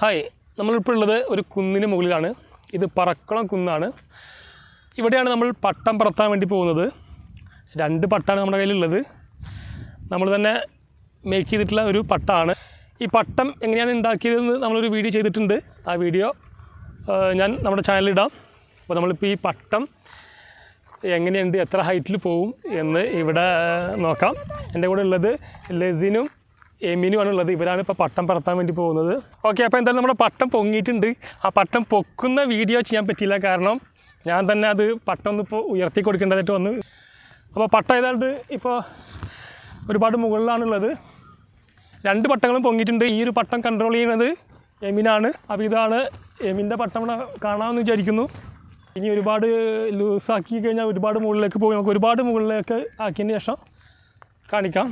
Hi, നമ്മളിപ്പോൾ ഉള്ളത് ഒരു കുന്നിന് മുകളിലാണ്. ഇത് പറക്കുളം കുന്നാണ്. ഇവിടെയാണ് നമ്മൾ പട്ടം പറത്താൻ വേണ്ടി പോകുന്നത്. 2 പട്ടാണ് നമ്മുടെ കയ്യിലുള്ളത്. നമ്മൾ തന്നെ മേക്ക് ചെയ്തിട്ടുള്ള ഒരു പട്ടമാണ്. ഈ പട്ടം എങ്ങനെയാണ് ഉണ്ടാക്കിയതെന്ന് നമ്മളൊരു വീഡിയോ ചെയ്തിട്ടുണ്ട്. ആ വീഡിയോ ഞാൻ നമ്മുടെ ചാനലിലിടാം. അപ്പോൾ നമ്മളിപ്പോൾ ഈ പട്ടം എങ്ങനെയുണ്ട്, എത്ര ഹൈറ്റിൽ പോവും എന്ന് ഇവിടെ നോക്കാം. എൻ്റെ കൂടെ ഉള്ളത് ലെസിനും എമിനുമാണ് ഉള്ളത്. ഇവരാണ് ഇപ്പോൾ പട്ടം പറത്താൻ വേണ്ടി പോകുന്നത്. ഓക്കെ, അപ്പോൾ എന്തായാലും നമ്മുടെ പട്ടം പൊങ്ങിയിട്ടുണ്ട്. ആ പട്ടം പൊക്കുന്ന വീഡിയോ ചെയ്യാൻ പറ്റിയില്ല, കാരണം ഞാൻ തന്നെ അത് പട്ടം ഒന്നിപ്പോൾ ഉയർത്തി കൊടുക്കേണ്ടതായിട്ട് വന്നു. അപ്പോൾ പട്ടം ഏതാണ്ട് ഇപ്പോൾ ഒരുപാട് മുകളിലാണുള്ളത്. 2 പട്ടങ്ങളും പൊങ്ങിയിട്ടുണ്ട്. ഈ ഒരു പട്ടം കൺട്രോൾ ചെയ്യുന്നത് എമിനാണ്. അപ്പോൾ ഇതാണ് എമിൻ്റെ പട്ടം. ഇവിടെ കാണാമെന്ന് വിചാരിക്കുന്നു. ഇനി ഒരുപാട് ലൂസാക്കി കഴിഞ്ഞാൽ ഒരുപാട് മുകളിലേക്ക് പോയി. നമുക്ക് ഒരുപാട് മുകളിലേക്ക് ആക്കിയതിന് ശേഷം കാണിക്കാം.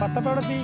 പട്ടത്തോടെത്തി